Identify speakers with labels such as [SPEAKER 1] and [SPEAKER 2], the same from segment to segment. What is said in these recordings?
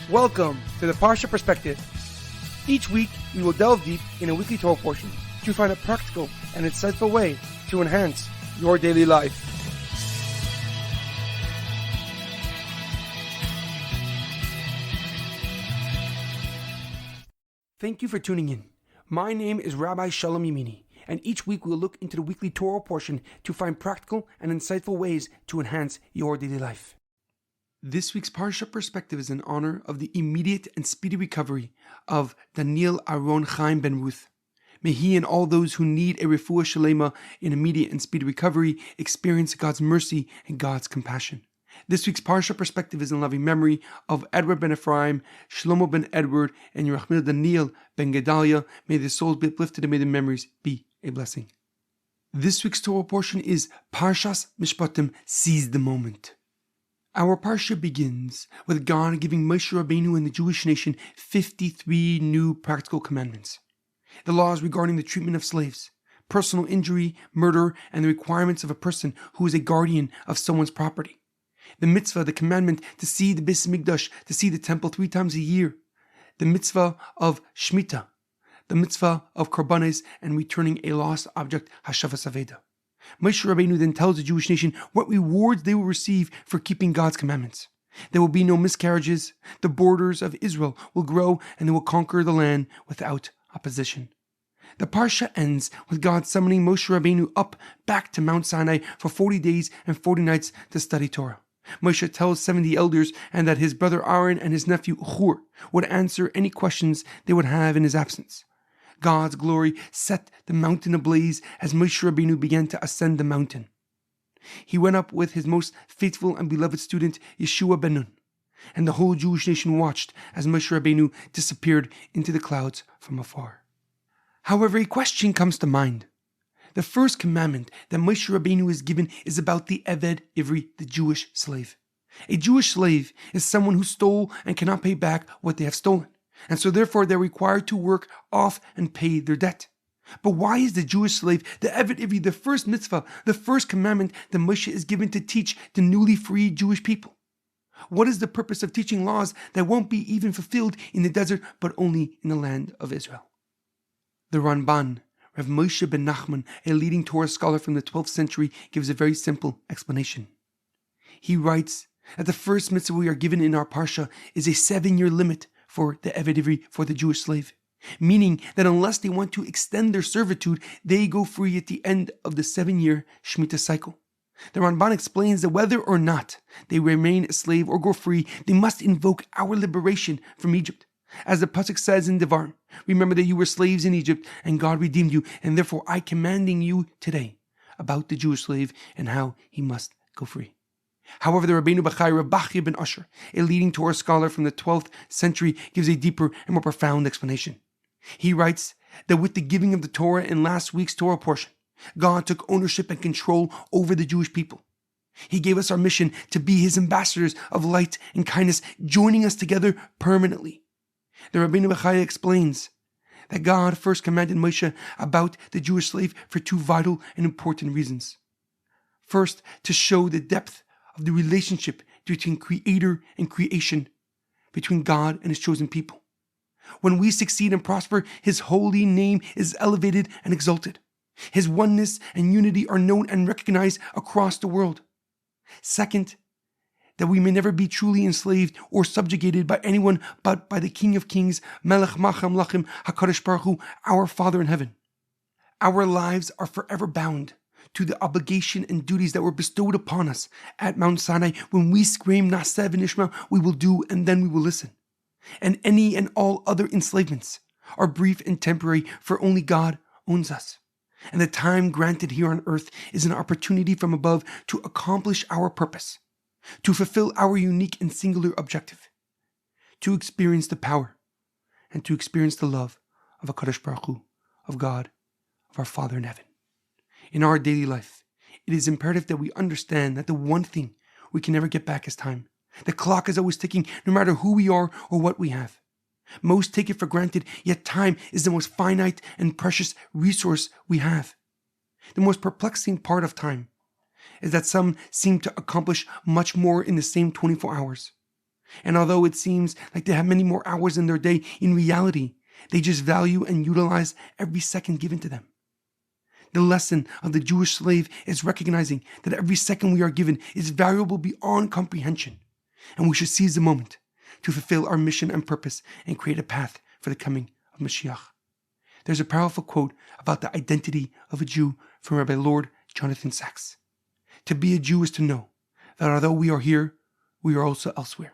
[SPEAKER 1] Welcome to the Parsha Perspective. Each week, we will delve deep in a weekly Torah portion to find a practical and insightful way to enhance your daily life. Thank you for tuning in. My name is Rabbi Shalom Yemini, and each week we will look into the weekly Torah portion to find practical and insightful ways to enhance your daily life. This week's Parsha Perspective is in honor of the immediate and speedy recovery of Daniel Aaron Chaim ben Ruth. May he and all those who need a Refuah Shlema in immediate and speedy recovery experience God's mercy and God's compassion. This week's Parsha Perspective is in loving memory of Edward Ben Efraim, Shlomo Ben Edward, and Yirachmiel Daniel Ben Gedalia. May their souls be uplifted and may their memories be a blessing. This week's Torah portion is Parshas Mishpatim, Seize the Moment. Our Parsha begins with God giving Moshe Rabbeinu and the Jewish nation 53 new practical commandments. The laws regarding the treatment of slaves, personal injury, murder, and the requirements of a person who is a guardian of someone's property. The mitzvah, the commandment to see the Beis Hamikdash, to see the temple 3 times a year. The mitzvah of Shemitah, the mitzvah of korbanos and returning a lost object, hashavas aveda. Moshe Rabbeinu then tells the Jewish nation what rewards they will receive for keeping God's commandments. There will be no miscarriages, the borders of Israel will grow, and they will conquer the land without opposition. The Parsha ends with God summoning Moshe Rabbeinu up back to Mount Sinai for 40 days and 40 nights to study Torah. Moshe tells 70 elders and that his brother Aaron and his nephew Hur would answer any questions they would have in his absence. God's glory set the mountain ablaze as Moshe Rabbeinu began to ascend the mountain. He went up with his most faithful and beloved student, Yeshua ben Nun, and the whole Jewish nation watched as Moshe Rabbeinu disappeared into the clouds from afar. However, a question comes to mind. The first commandment that Moshe Rabbeinu is given is about the Eved Ivri, the Jewish slave. A Jewish slave is someone who stole and cannot pay back what they have stolen, and so therefore they're required to work off and pay their debt. But why is the Jewish slave, the Eved Ivri, the first mitzvah, the first commandment that Moshe is given to teach the newly freed Jewish people? What is the purpose of teaching laws that won't be even fulfilled in the desert, but only in the land of Israel? The Ramban, Rav Moshe ben Nachman, a leading Torah scholar from the 12th century, gives a very simple explanation. He writes that the first mitzvah we are given in our Parsha is a 7-year limit for the Eved Ivri, for the Jewish slave, meaning that unless they want to extend their servitude, they go free at the end of the 7-year Shemitah cycle. The Ramban explains that whether or not they remain a slave or go free, they must invoke our liberation from Egypt. As the pasuk says in Devarim, remember that you were slaves in Egypt and God redeemed you, and therefore I commanding you today about the Jewish slave and how he must go free. However, the Rabbeinu Bachai Rav Bachya ben Asher, a leading Torah scholar from the 12th century, gives a deeper and more profound explanation. He writes that with the giving of the Torah in last week's Torah portion, God took ownership and control over the Jewish people. He gave us our mission to be his ambassadors of light and kindness, joining us together permanently. The Rabbeinu Bachai explains that God first commanded Moshe about the Jewish slave for 2 vital and important reasons. First, to show the depth of the relationship between Creator and creation, between God and his chosen people. When we succeed and prosper, his holy name is elevated and exalted. His oneness and unity are known and recognized across the world. Second, that we may never be truly enslaved or subjugated by anyone but by the King of Kings, Melech Macham Lachim, HaKadosh Baruch Hu, our Father in heaven. Our lives are forever bound to the obligation and duties that were bestowed upon us at Mount Sinai. When we scream Naseh v'nishma, we will do and then we will listen. And any and all other enslavements are brief and temporary, for only God owns us. And the time granted here on earth is an opportunity from above to accomplish our purpose, to fulfill our unique and singular objective, to experience the power and to experience the love of HaKadosh Baruch Hu, of God, of our Father in heaven. In our daily life, it is imperative that we understand that the one thing we can never get back is time. The clock is always ticking, no matter who we are or what we have. Most take it for granted, yet time is the most finite and precious resource we have. The most perplexing part of time is that some seem to accomplish much more in the same 24 hours. And although it seems like they have many more hours in their day, in reality, they just value and utilize every second given to them. The lesson of the Jewish slave is recognizing that every second we are given is valuable beyond comprehension, and we should seize the moment to fulfill our mission and purpose and create a path for the coming of Mashiach. There's a powerful quote about the identity of a Jew from Rabbi Lord Jonathan Sacks. To be a Jew is to know that although we are here, we are also elsewhere.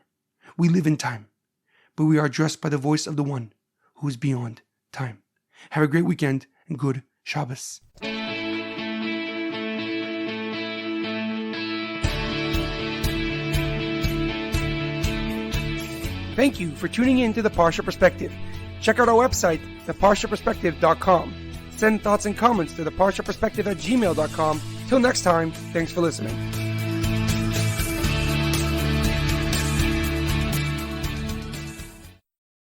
[SPEAKER 1] We live in time, but we are addressed by the voice of the one who is beyond time. Have a great weekend and good Shabbos. Thank you for tuning in to the Parsha Perspective. Check out our website, theparshaperspective.com. Send thoughts and comments to theparshaperspective@gmail.com. Till next time, thanks for listening.